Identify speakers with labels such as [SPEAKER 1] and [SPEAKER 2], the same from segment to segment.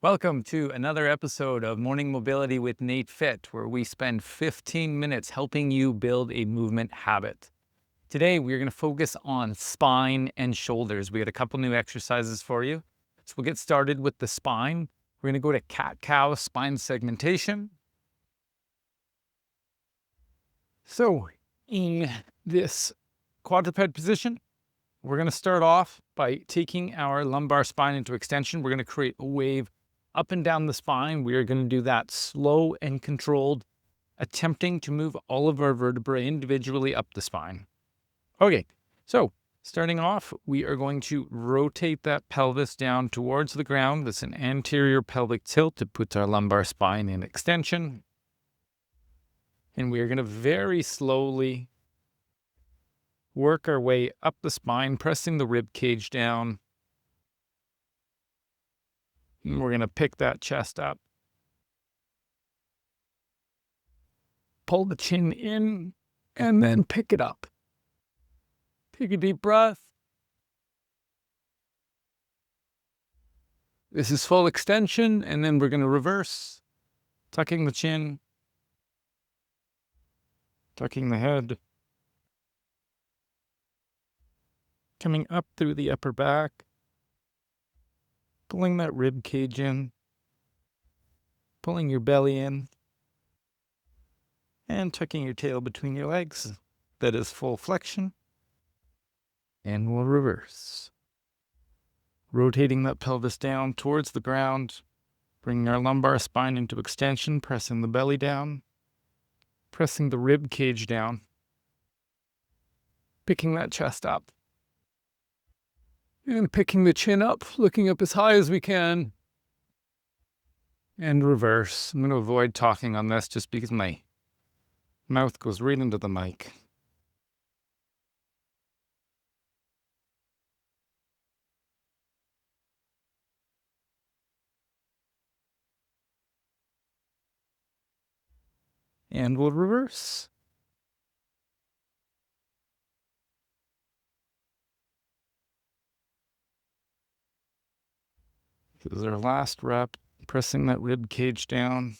[SPEAKER 1] Welcome to another episode of Morning Mobility with NATEFIT, where we spend 15 minutes helping you build a movement habit. Today, we're going to focus on spine and shoulders. We got a couple new exercises for you. So we'll get started with the spine. We're going to go to cat-cow spine segmentation. So in this quadruped position, we're going to start off by taking our lumbar spine into extension. We're going to create a wave up and down the spine. We are going to do that slow and controlled, attempting to move all of our vertebrae individually up the spine. Okay, so starting off, we are going to rotate that pelvis down towards the ground. That's an anterior pelvic tilt. It puts our lumbar spine in extension. And we are going to very slowly work our way up the spine, pressing the rib cage down. And we're going to pick that chest up. Pull the chin in and then pick it up. Take a deep breath. This is full extension, and then we're going to reverse, tucking the chin, tucking the head, coming up through the upper back, pulling that rib cage in, pulling your belly in, and tucking your tail between your legs. That is full flexion. And we'll reverse. Rotating that pelvis down towards the ground, bringing our lumbar spine into extension, pressing the belly down, pressing the rib cage down, picking that chest up, and picking the chin up, looking up as high as we can, and reverse. I'm going to avoid talking on this just because my mouth goes right into the mic. And we'll reverse. This is our last rep, pressing that rib cage down,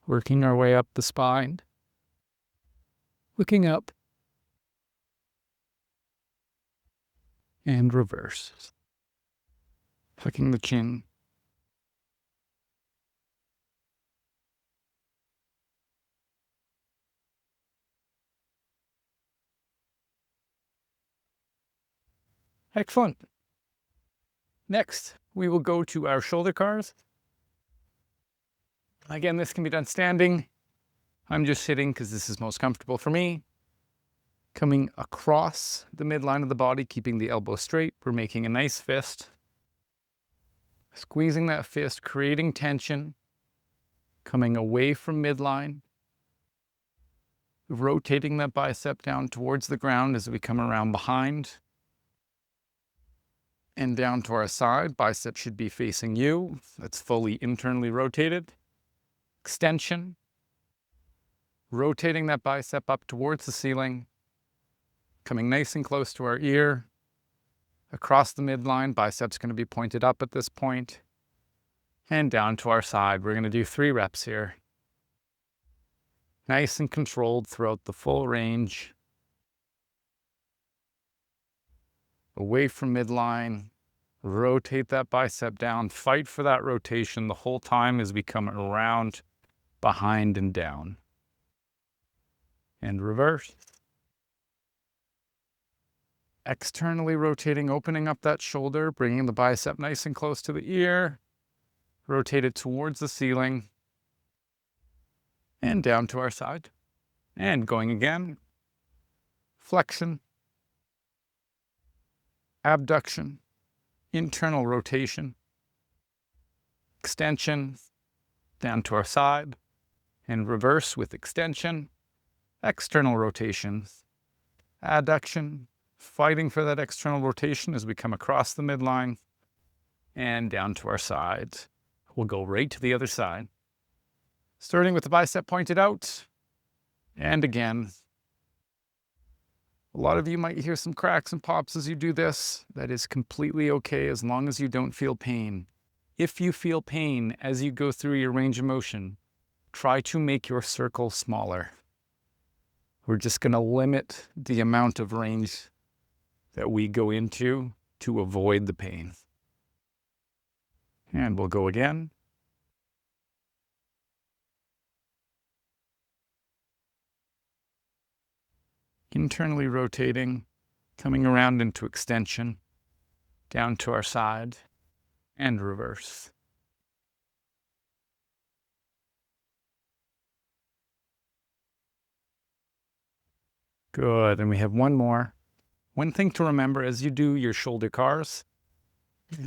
[SPEAKER 1] working our way up the spine, looking up, and reverse. Tucking the chin. Excellent. Next, we will go to our shoulder cars. Again, this can be done standing. I'm just sitting because this is most comfortable for me. Coming across the midline of the body, keeping the elbow straight. We're making a nice fist. Squeezing that fist, creating tension. Coming away from midline. Rotating that bicep down towards the ground as we come around behind. And down to our side, bicep should be facing you. That's fully internally rotated. Extension. Rotating that bicep up towards the ceiling. Coming nice and close to our ear. Across the midline, bicep's going to be pointed up at this point. And down to our side. We're going to do 3 reps here. Nice and controlled throughout the full range. Away from midline, rotate that bicep down, fight for that rotation the whole time as we come around, behind, and down. And reverse. Externally rotating, opening up that shoulder, bringing the bicep nice and close to the ear, rotate it towards the ceiling, and down to our side. And going again, flexion, abduction, internal rotation, extension, down to our side, and reverse with extension, external rotation, adduction, fighting for that external rotation as we come across the midline, and down to our sides. We'll go right to the other side. Starting with the bicep pointed out, and again, A lot of you might hear some cracks and pops as you do this. That is completely okay as long as you don't feel pain. If you feel pain as you go through your range of motion, try to make your circle smaller. We're just going to limit the amount of range that we go into to avoid the pain. And we'll go again. Internally rotating, coming around into extension, down to our side, and reverse. Good, and we have one more. One thing to remember as you do your shoulder cars,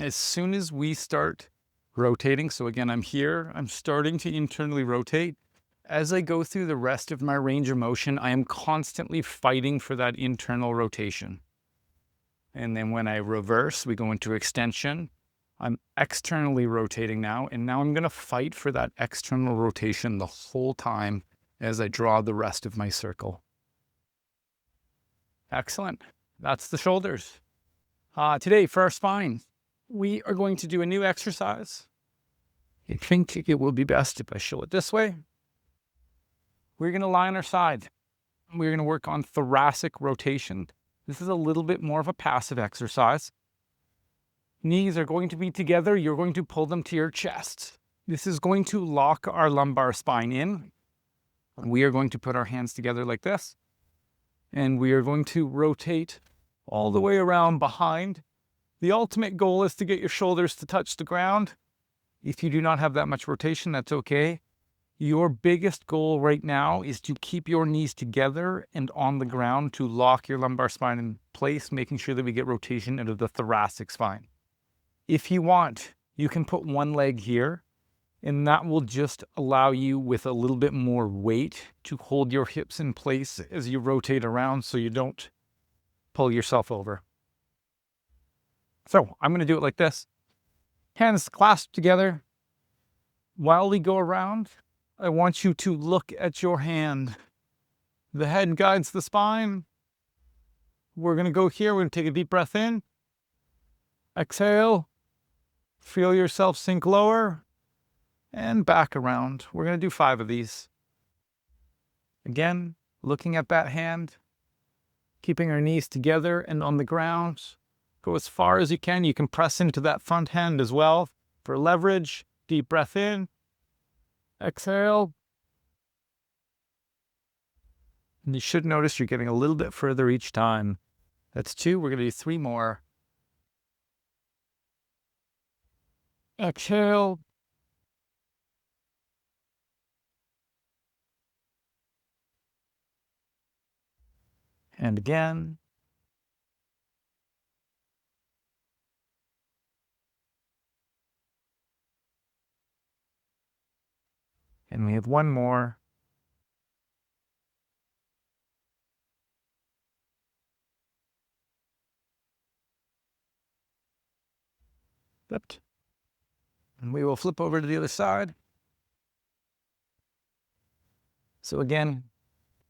[SPEAKER 1] as soon as we start rotating, so again, I'm here, I'm starting to internally rotate. As I go through the rest of my range of motion, I am constantly fighting for that internal rotation. And then when I reverse, we go into extension. I'm externally rotating now, and now I'm going to fight for that external rotation the whole time as I draw the rest of my circle. Excellent. That's the shoulders. Today, for our spine, we are going to do a new exercise. I think it will be best if I show it this way. We're going to lie on our side. We're going to work on thoracic rotation. This is a little bit more of a passive exercise. Knees are going to be together. You're going to pull them to your chest. This is going to lock our lumbar spine in. We are going to put our hands together like this. And we are going to rotate all the way around behind. The ultimate goal is to get your shoulders to touch the ground. If you do not have that much rotation, that's okay. Your biggest goal right now is to keep your knees together and on the ground to lock your lumbar spine in place, making sure that we get rotation out of the thoracic spine. If you want, you can put one leg here, and that will just allow you with a little bit more weight to hold your hips in place as you rotate around so you don't pull yourself over. So I'm going to do it like this. Hands clasped together. While we go around, I want you to look at your hand. The head guides the spine. We're going to go here. We're going to take a deep breath in. Exhale. Feel yourself sink lower. And back around. We're going to do 5 of these. Again, looking at that hand. Keeping our knees together and on the ground. Go as far as you can. You can press into that front hand as well for leverage. Deep breath in. Exhale. And you should notice you're getting a little bit further each time. That's 2. We're going to do 3 more. Exhale. And again. And we have 1 more. Flipped. And we will flip over to the other side. So again,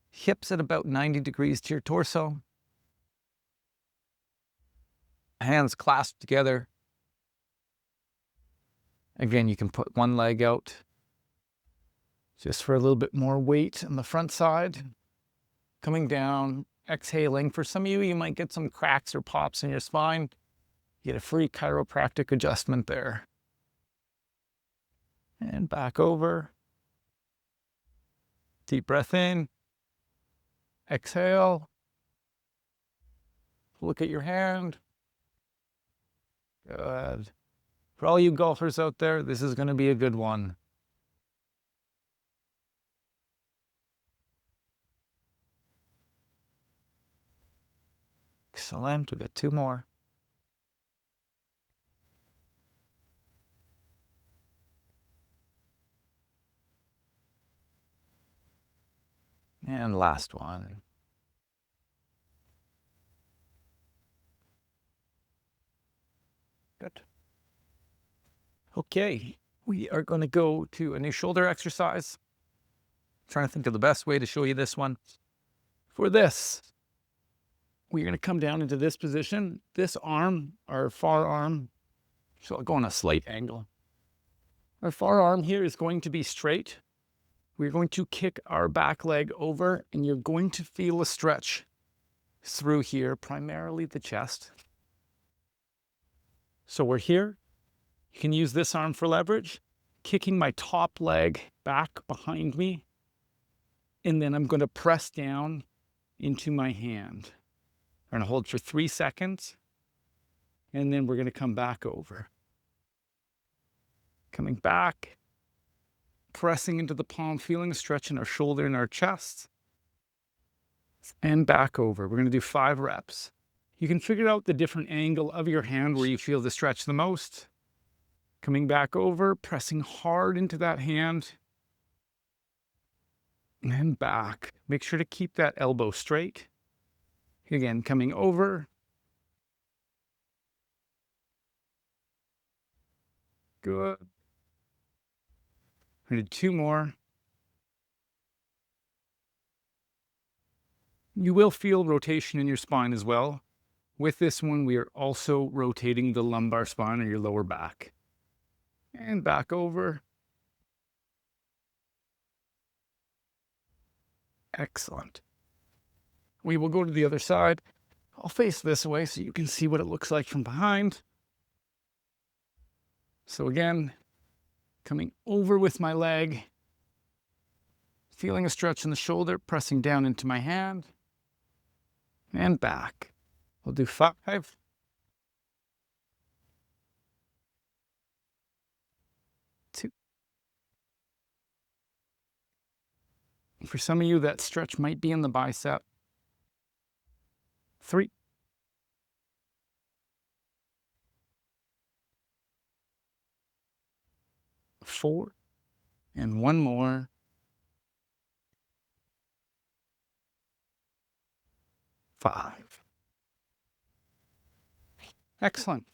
[SPEAKER 1] hips at about 90 degrees to your torso. Hands clasped together. Again, you can put one leg out just for a little bit more weight on the front side. Coming down, exhaling. For some of you, you might get some cracks or pops in your spine. You get a free chiropractic adjustment there. And back over. Deep breath in. Exhale. Look at your hand. Good. For all you golfers out there, this is going to be a good one. Excellent. We've got 2 more. And last one. Good. Okay, we are going to go to a new shoulder exercise. I'm trying to think of the best way to show you this one. For this, we're going to come down into this position. This arm, our forearm, so I'll go on a slight angle. Our forearm here is going to be straight. We're going to kick our back leg over, and you're going to feel a stretch through here, primarily the chest. So we're here. You can use this arm for leverage, kicking my top leg back behind me, and then I'm going to press down into my hand. I'm going to hold for 3 seconds, and then we're going to come back over. Coming back, pressing into the palm, feeling a stretch in our shoulder and our chest, and back over. We're going to do 5 reps. You can figure out the different angle of your hand where you feel the stretch the most. Coming back over, pressing hard into that hand, and back. Make sure to keep that elbow straight. Again, coming over. Good. I'm going to do 2 more. You will feel rotation in your spine as well. With this one, we are also rotating the lumbar spine or your lower back. And back over. Excellent. We will go to the other side. I'll face this way so you can see what it looks like from behind. So again, coming over with my leg, feeling a stretch in the shoulder, pressing down into my hand, and back. We'll do 5. For some of you, that stretch might be in the bicep. 3. 4. And 1 more. 5. Excellent.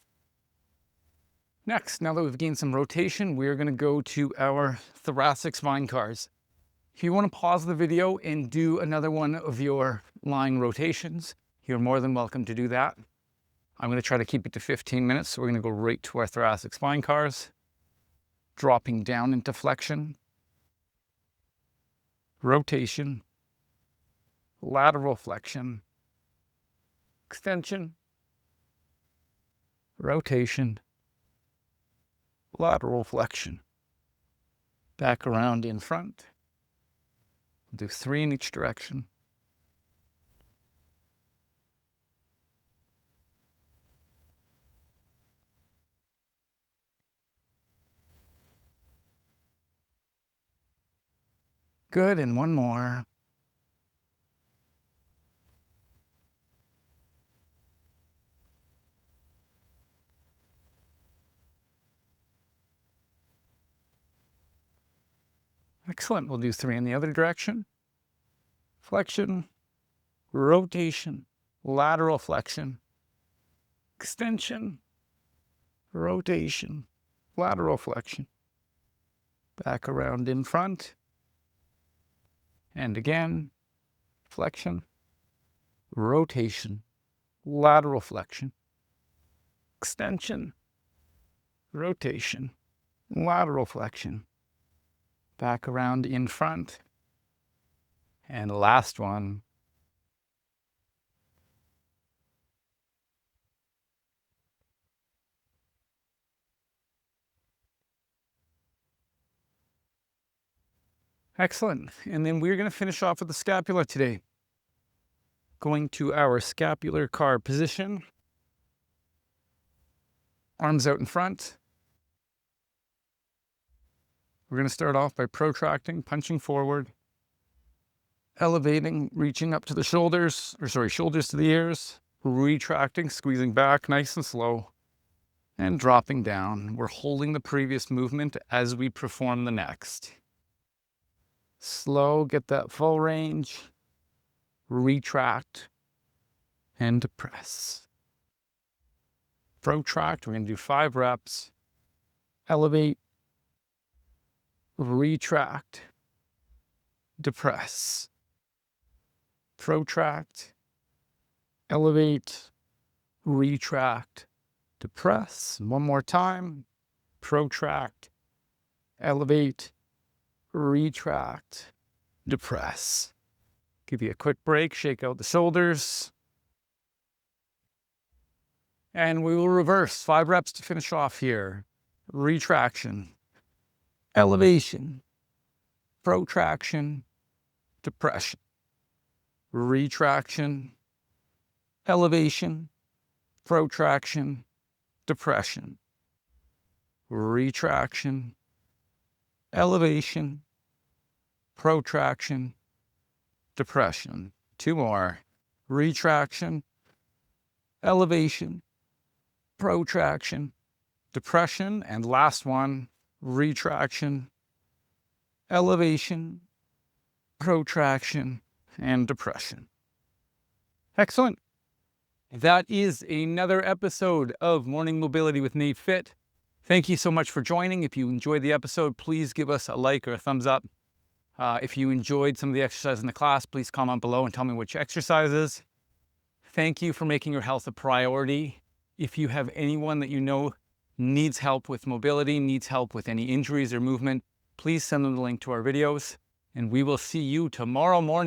[SPEAKER 1] Next, now that we've gained some rotation, we're going to go to our thoracic spine cars. If you want to pause the video and do another one of your lying rotations, you're more than welcome to do that. I'm going to try to keep it to 15 minutes, so we're going to go right to our thoracic spine cars. Dropping down into flexion, rotation, lateral flexion, extension, rotation, lateral flexion. Back around in front. We'll do 3 in each direction. Good, and 1 more. Excellent. We'll do 3 in the other direction. Flexion, rotation, lateral flexion, extension, rotation, lateral flexion. Back around in front. And again, flexion, rotation, lateral flexion, extension, rotation, lateral flexion. Back around in front. And last one. Excellent. And then we're going to finish off with the scapula today. Going to our scapular car position. Arms out in front. We're going to start off by protracting, punching forward, elevating, reaching up to the shoulders, shoulders to the ears, retracting, squeezing back nice and slow, and dropping down. We're holding the previous movement as we perform the next. Slow, get that full range, retract, and depress. Protract, we're going to do 5 reps. Elevate, retract, depress. Protract, elevate, retract, depress. One more time, protract, elevate, retract, depress. Give you a quick break, shake out the shoulders. And we will reverse 5 reps to finish off here. Retraction, elevation, protraction, depression. Retraction, elevation, protraction, depression. Retraction, elevation, protraction, depression. 2 more. Retraction, elevation, protraction, depression. And last one, retraction, elevation, protraction, and depression. Excellent. That is another episode of Morning Mobility with NATEFIT. Thank you so much for joining. If you enjoyed the episode, please give us a like or a thumbs up. If you enjoyed some of the exercises in the class, please comment below and tell me which exercises. Thank you for making your health a priority. If you have anyone that you know needs help with mobility, needs help with any injuries or movement, please send them the link to our videos, and we will see you tomorrow morning.